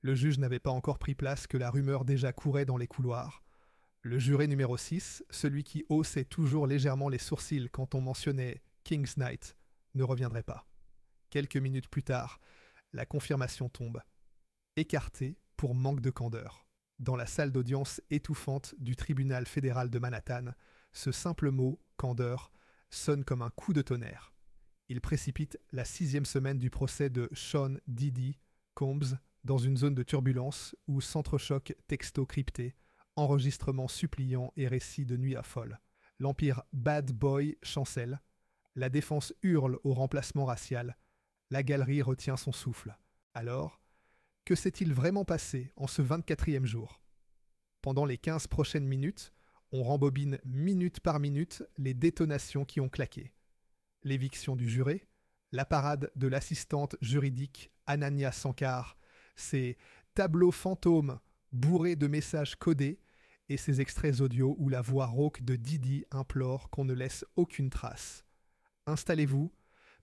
Le juge n'avait pas encore pris place que la rumeur déjà courait dans les couloirs. Le juré numéro 6, celui qui haussait toujours légèrement les sourcils quand on mentionnait King's Knight, ne reviendrait pas. Quelques minutes plus tard, la confirmation tombe. Écarté pour manque de candeur. Dans la salle d'audience étouffante du tribunal fédéral de Manhattan, ce simple mot, candeur, sonne comme un coup de tonnerre. Il précipite la 6e semaine du procès de Sean Diddy Combs dans une zone de turbulence où s'entrechoquent textos cryptés, enregistrements suppliants et récits de nuits à folle. L'empire Bad Boy chancelle, la défense hurle au remplacement racial, la galerie retient son souffle. Alors, que s'est-il vraiment passé en ce 24e jour? Pendant les 15 prochaines minutes, on rembobine minute par minute les détonations qui ont claqué. L'éviction du juré, la parade de l'assistante juridique Ananya Sankar, ses tableaux fantômes bourrés de messages codés et ces extraits audio où la voix rauque de Diddy implore qu'on ne laisse aucune trace. Installez-vous,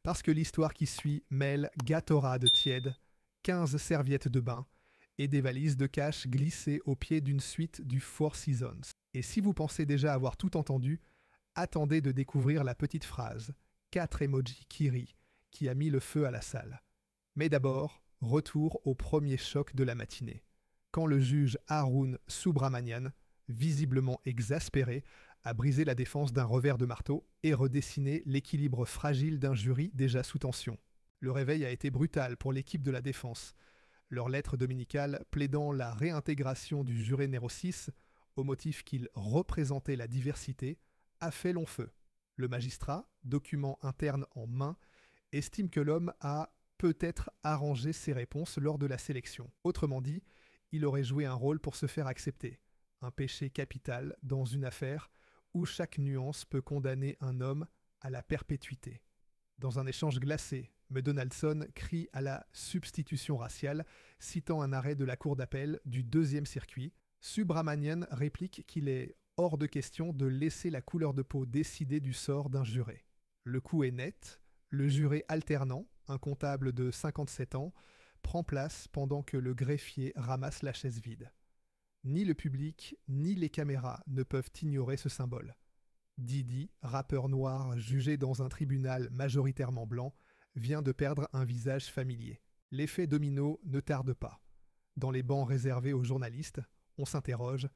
parce que l'histoire qui suit mêle Gatorade tiède, 15 serviettes de bain et des valises de cash glissées au pied d'une suite du Four Seasons. Et si vous pensez déjà avoir tout entendu, attendez de découvrir la petite phrase, 4 emojis qui rient, qui a mis le feu à la salle. Mais d'abord, retour au premier choc de la matinée, quand le juge Arun Subramanian, visiblement exaspéré, a brisé la défense d'un revers de marteau et redessiné l'équilibre fragile d'un jury déjà sous tension. Le réveil a été brutal pour l'équipe de la défense. Leur lettre dominicale plaidant la réintégration du juré numéro 6 au motif qu'il représentait la diversité a fait long feu. Le magistrat, document interne en main, estime que l'homme a peut-être arrangé ses réponses lors de la sélection. Autrement dit, il aurait joué un rôle pour se faire accepter. Un péché capital dans une affaire où chaque nuance peut condamner un homme à la perpétuité. Dans un échange glacé, M. Donaldson crie à la substitution raciale, citant un arrêt de la cour d'appel du 2e circuit. Subramanian réplique qu'il est hors de question de laisser la couleur de peau décider du sort d'un juré. Le coup est net, le juré alternant, un comptable de 57 ans, prend place pendant que le greffier ramasse la chaise vide. Ni le public, ni les caméras ne peuvent ignorer ce symbole. Diddy, rappeur noir jugé dans un tribunal majoritairement blanc, vient de perdre un visage familier. L'effet domino ne tarde pas. Dans les bancs réservés aux journalistes, on s'interroge.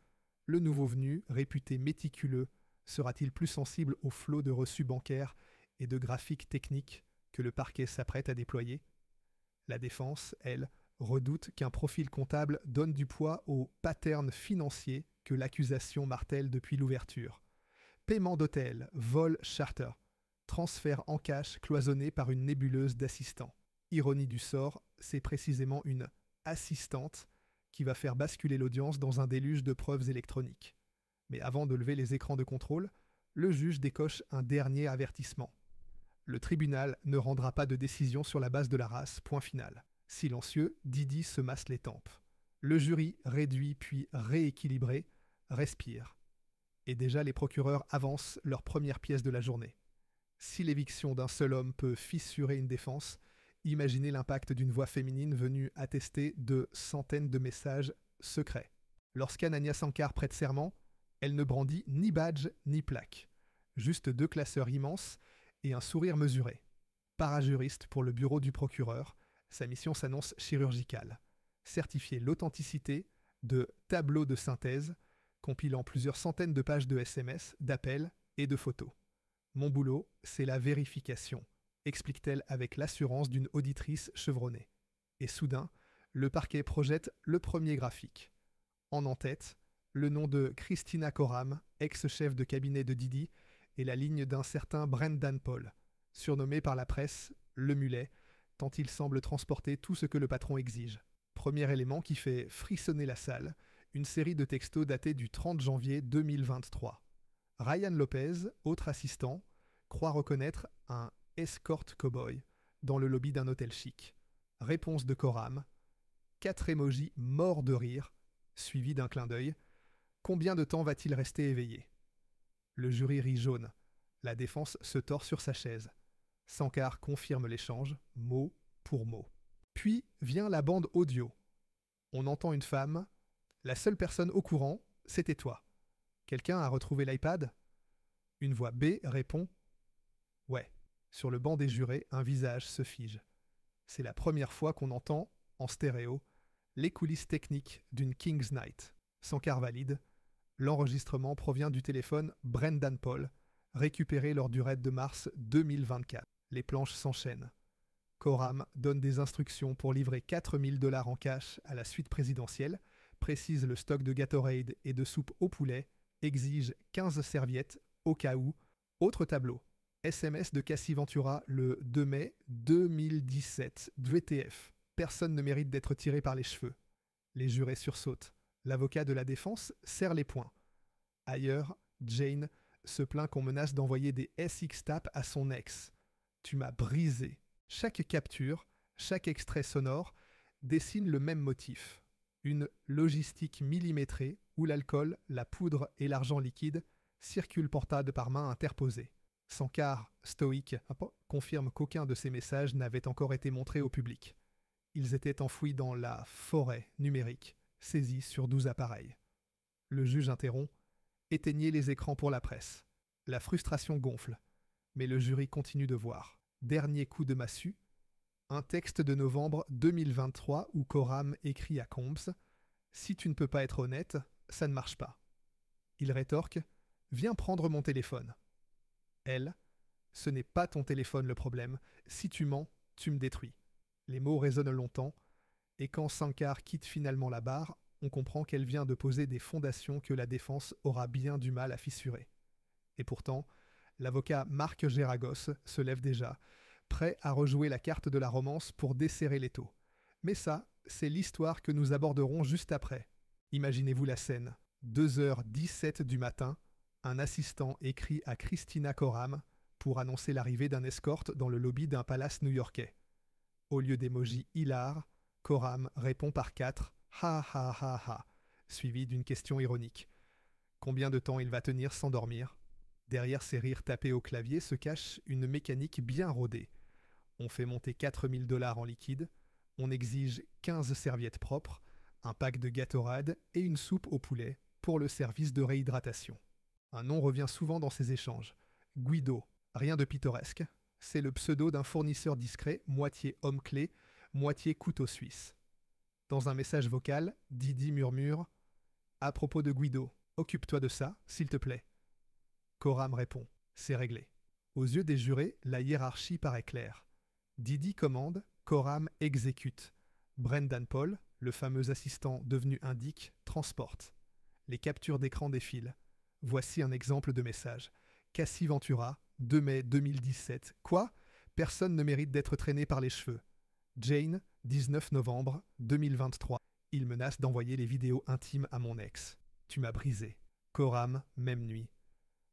Le nouveau venu, réputé méticuleux, sera-t-il plus sensible au flot de reçus bancaires et de graphiques techniques que le parquet s'apprête à déployer? La défense, elle, redoute qu'un profil comptable donne du poids aux patterns financiers que l'accusation martèle depuis l'ouverture. Paiement d'hôtel, vol charter, transfert en cash cloisonné par une nébuleuse d'assistants. Ironie du sort, c'est précisément une assistante qui va faire basculer l'audience dans un déluge de preuves électroniques. Mais avant de lever les écrans de contrôle, le juge décoche un dernier avertissement. Le tribunal ne rendra pas de décision sur la base de la race, point final. Silencieux, Diddy se masse les tempes. Le jury, réduit puis rééquilibré, respire. Et déjà les procureurs avancent leur première pièce de la journée. Si l'éviction d'un seul homme peut fissurer une défense, imaginez l'impact d'une voix féminine venue attester de centaines de messages secrets. Lorsqu'Ananya Sankar prête serment, elle ne brandit ni badge ni plaque. Juste 2 classeurs immenses et un sourire mesuré. Parajuriste pour le bureau du procureur, sa mission s'annonce chirurgicale. Certifier l'authenticité de tableaux de synthèse, compilant plusieurs centaines de pages de SMS, d'appels et de photos. Mon boulot, c'est la vérification, explique-t-elle avec l'assurance d'une auditrice chevronnée. Et soudain, le parquet projette le premier graphique. En en-tête, le nom de Christina Coram, ex-chef de cabinet de Diddy, et la ligne d'un certain Brendan Paul, surnommé par la presse le mulet, tant il semble transporter tout ce que le patron exige. Premier élément qui fait frissonner la salle, une série de textos datés du 30 janvier 2023. Ryan Lopez, autre assistant, croit reconnaître un escort cowboy dans le lobby d'un hôtel chic. Réponse de Coram, 4 emojis morts de rire, suivi d'un clin d'œil. Combien de temps va-t-il rester éveillé? Le jury rit jaune. La défense se tord sur sa chaise. Sankar confirme l'échange, mot pour mot. Puis vient la bande audio. On entend une femme. La seule personne au courant, c'était toi. Quelqu'un a retrouvé l'iPad? Une voix B répond ouais. Sur le banc des jurés, un visage se fige. C'est la première fois qu'on entend, en stéréo, les coulisses techniques d'une King's Night. Sankar valide. L'enregistrement provient du téléphone Brendan Paul, récupéré lors du raid de mars 2024. Les planches s'enchaînent. Coram donne des instructions pour livrer 4 000 $ en cash à la suite présidentielle, précise le stock de Gatorade et de soupe au poulet, exige 15 serviettes au cas où. Autre tableau. SMS de Cassie Ventura le 2 mai 2017. VTF. Personne ne mérite d'être tiré par les cheveux. Les jurés sursautent. L'avocat de la défense serre les poings. Ailleurs, Jane se plaint qu'on menace d'envoyer des SX-TAP à son ex. Tu m'as brisé. Chaque capture, chaque extrait sonore dessine le même motif. Une logistique millimétrée où l'alcool, la poudre et l'argent liquide circulent portade par main interposée. Sankar, stoïque, confirme qu'aucun de ces messages n'avait encore été montré au public. Ils étaient enfouis dans la forêt numérique, saisis sur 12 appareils. Le juge interrompt. Éteignez les écrans pour la presse. La frustration gonfle, mais le jury continue de voir. Dernier coup de massue, un texte de novembre 2023 où Coram écrit à Combs « Si tu ne peux pas être honnête, ça ne marche pas ». Il rétorque « Viens prendre mon téléphone ». Elle « Ce n'est pas ton téléphone le problème. Si tu mens, tu me détruis ». Les mots résonnent longtemps, et quand Sankar quitte finalement la barre, on comprend qu'elle vient de poser des fondations que la défense aura bien du mal à fissurer. Et pourtant, l'avocat Marc Geragos se lève déjà, prêt à rejouer la carte de la romance pour desserrer l'étau. Mais ça, c'est l'histoire que nous aborderons juste après. Imaginez-vous la scène. 2h17 du matin, un assistant écrit à Christina Coram pour annoncer l'arrivée d'un escorte dans le lobby d'un palace new-yorkais. Au lieu d'émoji hilar, Coram répond par 4 « Ha ha ha ha », suivi d'une question ironique. Combien de temps il va tenir sans dormir? Derrière ces rires tapés au clavier se cache une mécanique bien rodée. On fait monter 4 000 $ en liquide, on exige 15 serviettes propres, un pack de Gatorade et une soupe au poulet pour le service de réhydratation. Un nom revient souvent dans ces échanges. Guido, rien de pittoresque, c'est le pseudo d'un fournisseur discret, moitié homme clé, moitié couteau suisse. Dans un message vocal, Didi murmure « À propos de Guido, occupe-toi de ça, s'il te plaît ». Coram répond « C'est réglé ». Aux yeux des jurés, la hiérarchie paraît claire. Didi commande, Coram exécute. Brendan Paul, le fameux assistant devenu indique, transporte. Les captures d'écran défilent. Voici un exemple de message. Cassie Ventura, 2 mai 2017. Quoi? Personne ne mérite d'être traîné par les cheveux. Jane, 19 novembre 2023. Il menace d'envoyer les vidéos intimes à mon ex. Tu m'as brisé. Coram, même nuit.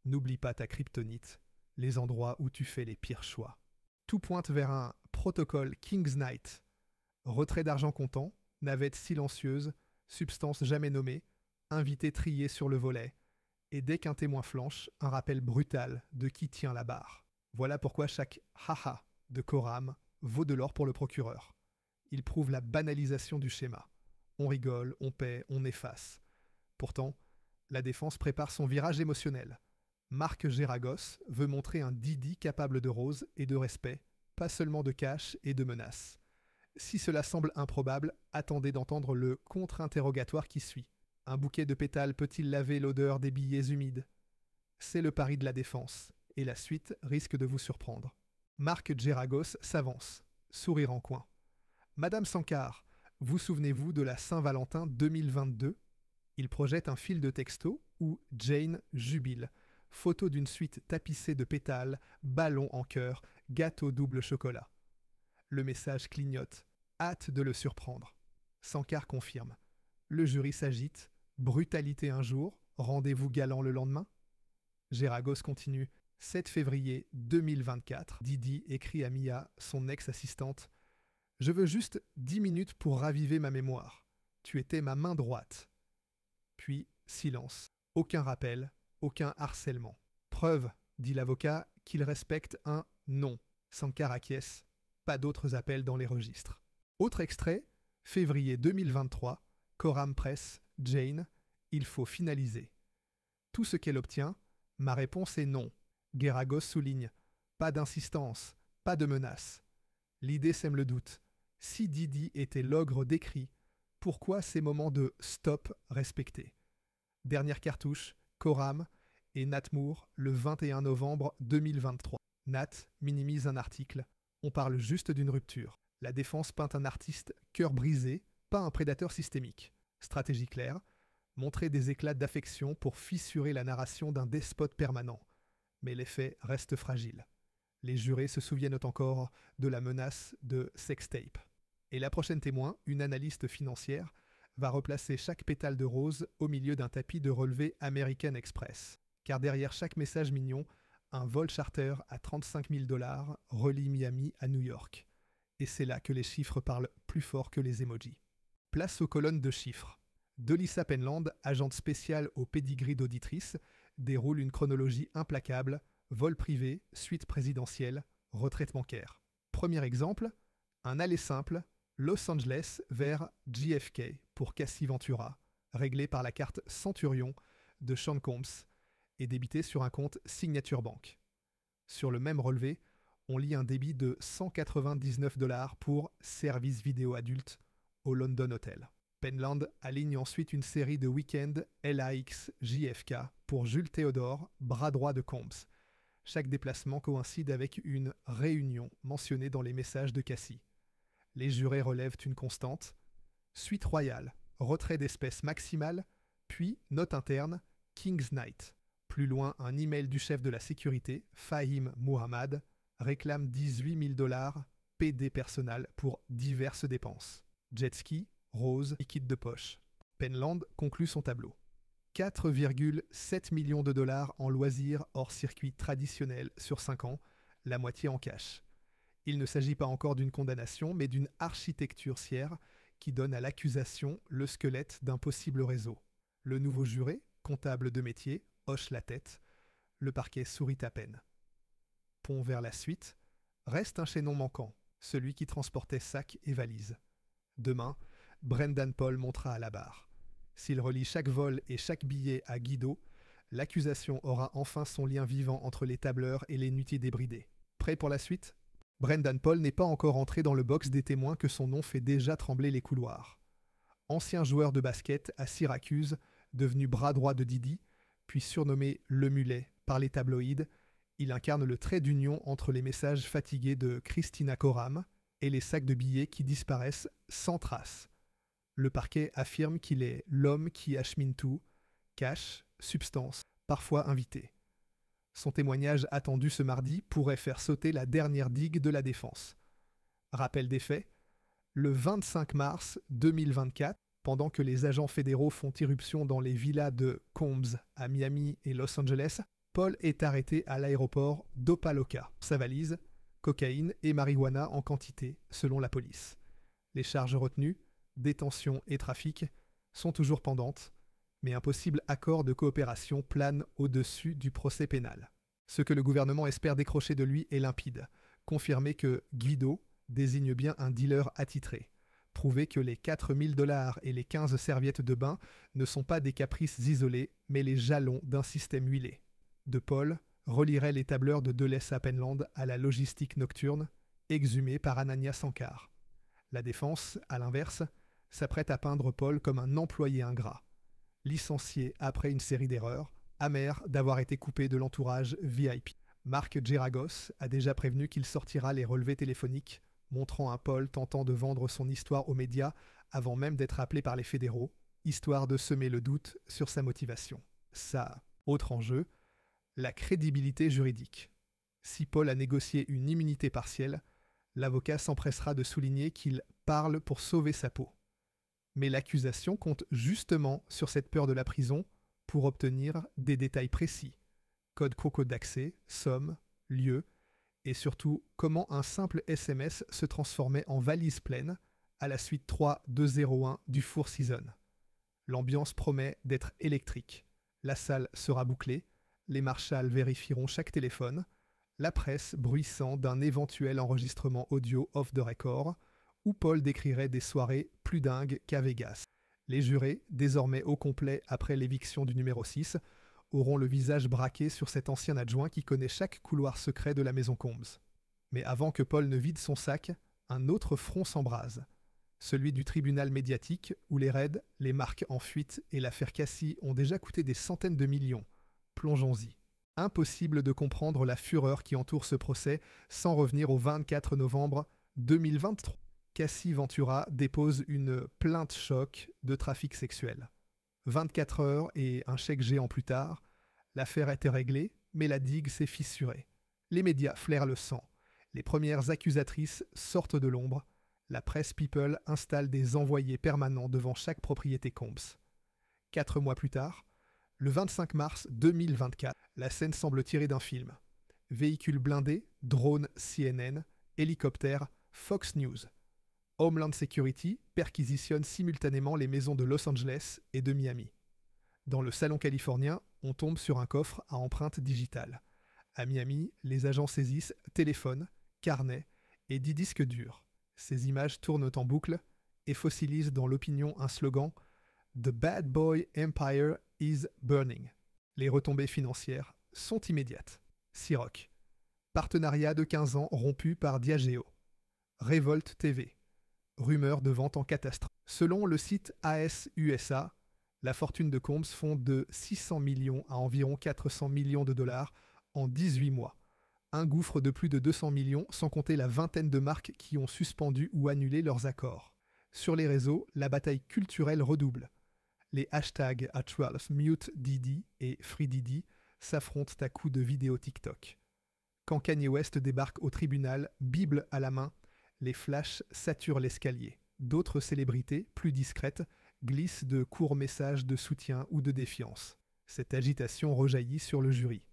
N'oublie pas ta kryptonite, les endroits où tu fais les pires choix. Tout pointe vers un protocole King's Night. Retrait d'argent comptant, navette silencieuse, substance jamais nommée, invité trié sur le volet, et dès qu'un témoin flanche, un rappel brutal de qui tient la barre. Voilà pourquoi chaque haha de Coram vaut de l'or pour le procureur. Il prouve la banalisation du schéma. On rigole, on paie, on efface. Pourtant, la défense prépare son virage émotionnel. Marc Geragos veut montrer un Didi capable de rose et de respect, pas seulement de cash et de menaces. Si cela semble improbable, attendez d'entendre le contre-interrogatoire qui suit. Un bouquet de pétales peut-il laver l'odeur des billets humides? C'est le pari de la défense, et la suite risque de vous surprendre. Marc Geragos s'avance, sourire en coin. Madame Sankar, vous souvenez-vous de la Saint-Valentin 2022? Il projette un fil de texto où Jane jubile. Photo d'une suite tapissée de pétales, ballons en cœur, gâteau double chocolat. Le message clignote. Hâte de le surprendre. Sankar confirme. Le jury s'agite. Brutalité un jour, rendez-vous galant le lendemain. Geragos continue. 7 février 2024, Didi écrit à Mia, son ex-assistante. « Je veux juste 10 minutes pour raviver ma mémoire. Tu étais ma main droite. » Puis, silence. Aucun rappel, aucun harcèlement. Preuve, dit l'avocat, qu'il respecte un non. Sankar acquiesce. Pas d'autres appels dans les registres. Autre extrait, février 2023, Coram Press, Jane, il faut finaliser. Tout ce qu'elle obtient, ma réponse est non. Geragos souligne, pas d'insistance, pas de menace. L'idée sème le doute. Si Didi était l'ogre décrit, pourquoi ces moments de stop respectés? Dernière cartouche, Coram et Nat Moore, le 21 novembre 2023. Nat minimise un article. On parle juste d'une rupture. La défense peint un artiste cœur brisé, pas un prédateur systémique. Stratégie claire, montrer des éclats d'affection pour fissurer la narration d'un despote permanent. Mais les faits restent fragiles. Les jurés se souviennent encore de la menace de sextape. Et la prochaine témoin, une analyste financière, va replacer chaque pétale de rose au milieu d'un tapis de relevé American Express. Car derrière chaque message mignon, un vol charter à 35 000 $ relie Miami à New York. Et c'est là que les chiffres parlent plus fort que les emojis. Place aux colonnes de chiffres. Delissa Penland, agente spéciale au pédigree d'auditrice, déroule une chronologie implacable, vol privé, suite présidentielle, retraite bancaire. Premier exemple, un aller simple, Los Angeles vers JFK pour Cassie Ventura, réglé par la carte Centurion de Sean Combs et débité sur un compte Signature Bank. Sur le même relevé, on lit un débit de 199 $ pour service vidéo adulte au London Hotel. Penland aligne ensuite une série de week-end LAX JFK pour Jules Théodore, bras droit de Combs. Chaque déplacement coïncide avec une réunion mentionnée dans les messages de Cassie. Les jurés relèvent une constante. Suite royale, retrait d'espèces maximale, puis note interne, King's Night. Plus loin, un email du chef de la sécurité, Fahim Muhammad, réclame 18 000 $ PD personnel pour diverses dépenses. Jet ski, rose, liquide de poche. Penland conclut son tableau. 4,7 millions de $ en loisirs hors circuit traditionnel sur 5 ans, la moitié en cash. Il ne s'agit pas encore d'une condamnation, mais d'une architecture qui donne à l'accusation le squelette d'un possible réseau. Le nouveau juré, comptable de métier, hoche la tête. Le parquet sourit à peine. Pont vers la suite. Reste un chaînon manquant, celui qui transportait sacs et valises. Demain, Brendan Paul montera à la barre. S'il relie chaque vol et chaque billet à Guido, l'accusation aura enfin son lien vivant entre les tableurs et les nuttis débridés. Prêt pour la suite? Brendan Paul n'est pas encore entré dans le box des témoins que son nom fait déjà trembler les couloirs. Ancien joueur de basket à Syracuse, devenu bras droit de Didi, puis surnommé Le Mulet par les tabloïds, il incarne le trait d'union entre les messages fatigués de Christina Coram et les sacs de billets qui disparaissent sans trace. Le parquet affirme qu'il est l'homme qui achemine tout, cash, substance, parfois invité. Son témoignage attendu ce mardi pourrait faire sauter la dernière digue de la défense. Rappel des faits, le 25 mars 2024, pendant que les agents fédéraux font irruption dans les villas de Combs à Miami et Los Angeles, Paul est arrêté à l'aéroport d'Opa-locka. Sa valise, cocaïne et marijuana en quantité, selon la police. Les charges retenues, détention et trafic, sont toujours pendantes, mais un possible accord de coopération plane au-dessus du procès pénal. Ce que le gouvernement espère décrocher de lui est limpide. Confirmer que Guido désigne bien un dealer attitré. Prouver que les 4 000 $ et les 15 serviettes de bain ne sont pas des caprices isolés, mais les jalons d'un système huilé. De Paul relierait les tableurs de Delissa Penland à la logistique nocturne, exhumée par Anania Sankar. La défense, à l'inverse, s'apprête à peindre Paul comme un employé ingrat. Licencié après une série d'erreurs, amer d'avoir été coupé de l'entourage VIP. Marc Geragos a déjà prévenu qu'il sortira les relevés téléphoniques, montrant un Paul tentant de vendre son histoire aux médias avant même d'être appelé par les fédéraux, histoire de semer le doute sur sa motivation. Ça, autre enjeu, la crédibilité juridique. Si Paul a négocié une immunité partielle, l'avocat s'empressera de souligner qu'il parle pour sauver sa peau. Mais l'accusation compte justement sur cette peur de la prison pour obtenir des détails précis. Code Coco d'accès, somme, lieu, et surtout comment un simple SMS se transformait en valise pleine à la suite 3-2-0-1 du Four Seasons. L'ambiance promet d'être électrique. La salle sera bouclée, les marshals vérifieront chaque téléphone, la presse bruissant d'un éventuel enregistrement audio off the record, où Paul décrirait des soirées plus dingues qu'à Vegas. Les jurés, désormais au complet après l'éviction du numéro 6, auront le visage braqué sur cet ancien adjoint qui connaît chaque couloir secret de la maison Combs. Mais avant que Paul ne vide son sac, un autre front s'embrase. Celui du tribunal médiatique, où les raids, les marques en fuite et l'affaire Cassie ont déjà coûté des centaines de millions. Plongeons-y. Impossible de comprendre la fureur qui entoure ce procès sans revenir au 24 novembre 2023. Cassie Ventura dépose une plainte choc de trafic sexuel. 24 heures et un chèque géant plus tard, l'affaire était réglée, mais la digue s'est fissurée. Les médias flairent le sang. Les premières accusatrices sortent de l'ombre. La presse People installe des envoyés permanents devant chaque propriété Combs. 4 mois plus tard, le 25 mars 2024, la scène semble tirée d'un film. Véhicule blindé, drone CNN, hélicoptère, Fox News. Homeland Security perquisitionne simultanément les maisons de Los Angeles et de Miami. Dans le salon californien, on tombe sur un coffre à empreinte digitale. À Miami, les agents saisissent téléphones, carnets et 10 disques durs. Ces images tournent en boucle et fossilisent dans l'opinion un slogan « The Bad Boy Empire is burning ». Les retombées financières sont immédiates. Ciroc. Partenariat de 15 ans rompu par Diageo. Révolte TV. Rumeur de vente en catastrophe. Selon le site AS USA, la fortune de Combs fond de 600 millions à environ 400 millions de dollars en 18 mois. Un gouffre de plus de 200 millions, sans compter la vingtaine de marques qui ont suspendu ou annulé leurs accords. Sur les réseaux, la bataille culturelle redouble. Les hashtags @12mutediddy et FreeDiddy s'affrontent à coups de vidéos TikTok. Quand Kanye West débarque au tribunal, Bible à la main, les flashs saturent l'escalier. D'autres célébrités, plus discrètes, glissent de courts messages de soutien ou de défiance. Cette agitation rejaillit sur le jury.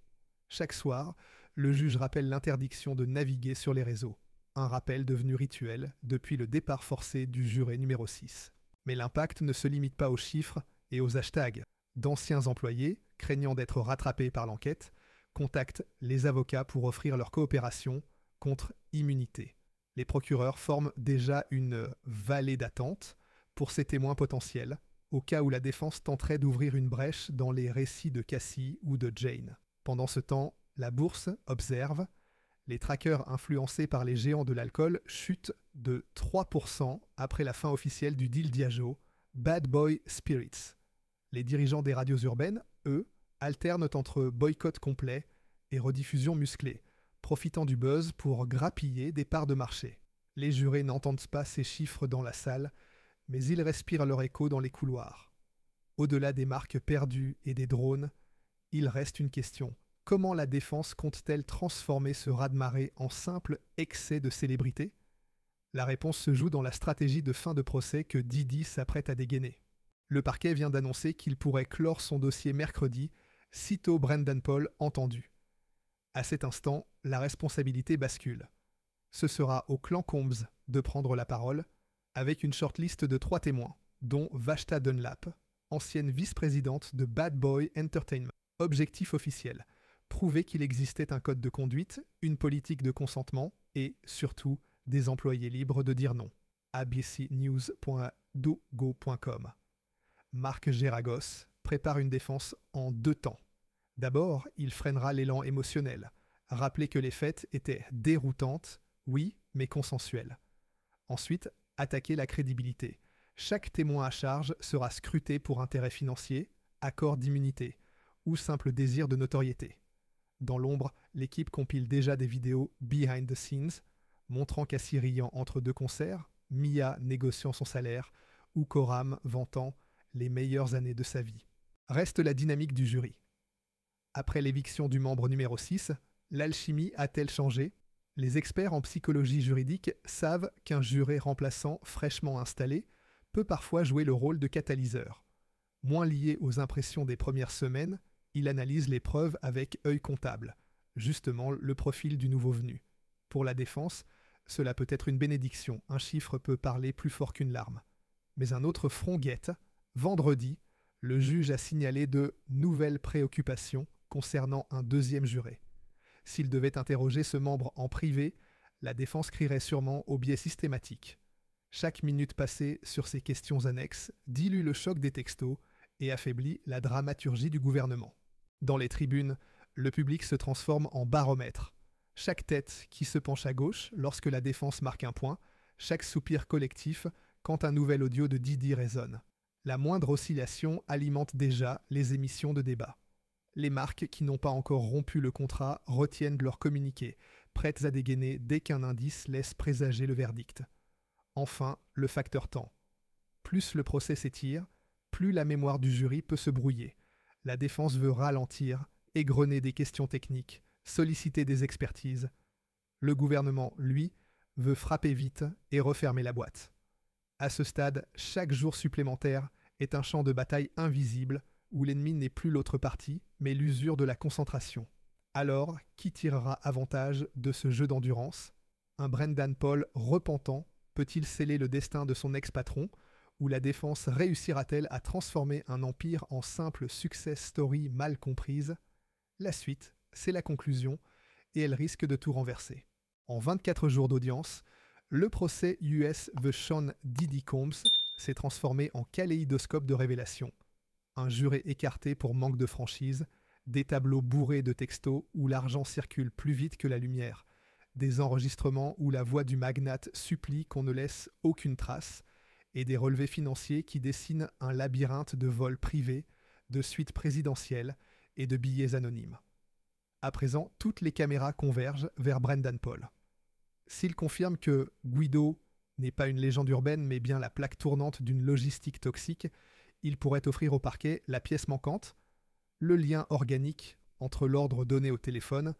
Chaque soir, le juge rappelle l'interdiction de naviguer sur les réseaux. Un rappel devenu rituel depuis le départ forcé du juré numéro 6. Mais l'impact ne se limite pas aux chiffres et aux hashtags. D'anciens employés, craignant d'être rattrapés par l'enquête, contactent les avocats pour offrir leur coopération contre immunité. Les procureurs forment déjà une vallée d'attente pour ces témoins potentiels, au cas où la défense tenterait d'ouvrir une brèche dans les récits de Cassie ou de Jane. Pendant ce temps, la bourse observe. Les trackers influencés par les géants de l'alcool chutent de 3% après la fin officielle du deal Diageo, Bad Boy Spirits. Les dirigeants des radios urbaines, eux, alternent entre boycott complet et rediffusion musclée, profitant du buzz pour grappiller des parts de marché. Les jurés n'entendent pas ces chiffres dans la salle, mais ils respirent leur écho dans les couloirs. Au-delà des marques perdues et des drones, il reste une question. Comment la défense compte-t-elle transformer ce raz-de-marée en simple excès de célébrité ? La réponse se joue dans la stratégie de fin de procès que Diddy s'apprête à dégainer. Le parquet vient d'annoncer qu'il pourrait clore son dossier mercredi, sitôt Brendan Paul entendu. À cet instant, la responsabilité bascule. Ce sera au clan Combs de prendre la parole, avec une shortlist de 3 témoins, dont Vashta Dunlap, ancienne vice-présidente de Bad Boy Entertainment. Objectif officiel. Prouver qu'il existait un code de conduite, une politique de consentement et, surtout, des employés libres de dire non. abcnews.dogo.com. Marc Geragos prépare une défense en 2 temps. D'abord, il freinera l'élan émotionnel, rappeler que les fêtes étaient déroutantes, oui, mais consensuelles. Ensuite, attaquer la crédibilité. Chaque témoin à charge sera scruté pour intérêt financier, accord d'immunité ou simple désir de notoriété. Dans l'ombre, l'équipe compile déjà des vidéos behind the scenes, montrant Cassie riant entre 2 concerts, Mia négociant son salaire, ou Coram vantant les meilleures années de sa vie. Reste la dynamique du jury. Après l'éviction du membre numéro 6, l'alchimie a-t-elle changé ? Les experts en psychologie juridique savent qu'un juré remplaçant fraîchement installé peut parfois jouer le rôle de catalyseur. Moins lié aux impressions des premières semaines, il analyse les preuves avec œil comptable, justement le profil du nouveau venu. Pour la défense, cela peut être une bénédiction, un chiffre peut parler plus fort qu'une larme. Mais un autre front guette. Vendredi, le juge a signalé de nouvelles préoccupations concernant un 2e juré. S'il devait interroger ce membre en privé, la défense crierait sûrement au biais systématique. Chaque minute passée sur ces questions annexes dilue le choc des textos et affaiblit la dramaturgie du gouvernement. Dans les tribunes, le public se transforme en baromètre. Chaque tête qui se penche à gauche lorsque la défense marque un point, chaque soupir collectif quand un nouvel audio de Didi résonne. La moindre oscillation alimente déjà les émissions de débat. Les marques qui n'ont pas encore rompu le contrat retiennent leur communiqué, prêtes à dégainer dès qu'un indice laisse présager le verdict. Enfin, le facteur temps. Plus le procès s'étire, plus la mémoire du jury peut se brouiller. La défense veut ralentir, égrener des questions techniques, solliciter des expertises. Le gouvernement, lui, veut frapper vite et refermer la boîte. À ce stade, chaque jour supplémentaire est un champ de bataille invisible où l'ennemi n'est plus l'autre partie, mais l'usure de la concentration. Alors, qui tirera avantage de ce jeu d'endurance? Un Brendan Paul repentant peut-il sceller le destin de son ex-patron, ou la défense réussira-t-elle à transformer un empire en simple success story mal comprise? La suite, c'est la conclusion, et elle risque de tout renverser. En 24 jours d'audience, le procès US The Sean Diddy Combs s'est transformé en kaléidoscope de révélations. Un juré écarté pour manque de franchise, des tableaux bourrés de textos où l'argent circule plus vite que la lumière, des enregistrements où la voix du magnate supplie qu'on ne laisse aucune trace, et des relevés financiers qui dessinent un labyrinthe de vols privés, de suites présidentielles et de billets anonymes. À présent, toutes les caméras convergent vers Brendan Paul. S'il confirme que Guido n'est pas une légende urbaine mais bien la plaque tournante d'une logistique toxique, il pourrait offrir au parquet la pièce manquante, le lien organique entre l'ordre donné au téléphone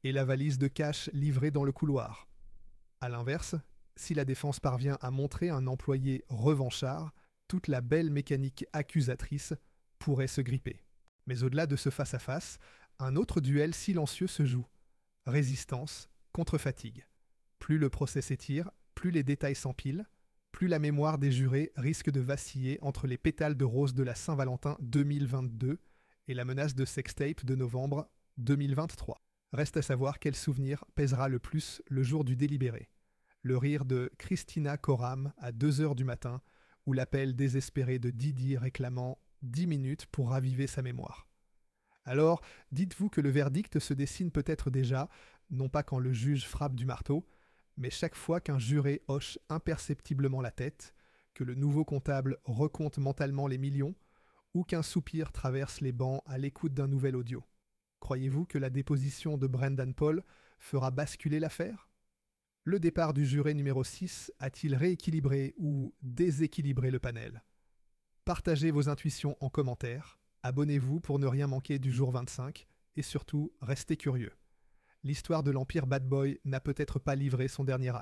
et la valise de cash livrée dans le couloir. A l'inverse, si la défense parvient à montrer un employé revanchard, toute la belle mécanique accusatrice pourrait se gripper. Mais au-delà de ce face-à-face, un autre duel silencieux se joue. Résistance contre fatigue. Plus le procès s'étire, plus les détails s'empilent, plus la mémoire des jurés risque de vaciller entre les pétales de rose de la Saint-Valentin 2022 et la menace de sextape de novembre 2023. Reste à savoir quel souvenir pèsera le plus le jour du délibéré. Le rire de Christina Coram à 2h du matin ou l'appel désespéré de Didi réclamant 10 minutes pour raviver sa mémoire. Alors, dites-vous que le verdict se dessine peut-être déjà, non pas quand le juge frappe du marteau, mais chaque fois qu'un juré hoche imperceptiblement la tête, que le nouveau comptable recompte mentalement les millions, ou qu'un soupir traverse les bancs à l'écoute d'un nouvel audio. Croyez-vous que la déposition de Brendan Paul fera basculer l'affaire? Le départ du juré numéro 6 a-t-il rééquilibré ou déséquilibré le panel? Partagez vos intuitions en commentaire, abonnez-vous pour ne rien manquer du jour 25, et surtout, restez curieux. L'histoire de l'Empire Bad Boy n'a peut-être pas livré son dernier acte.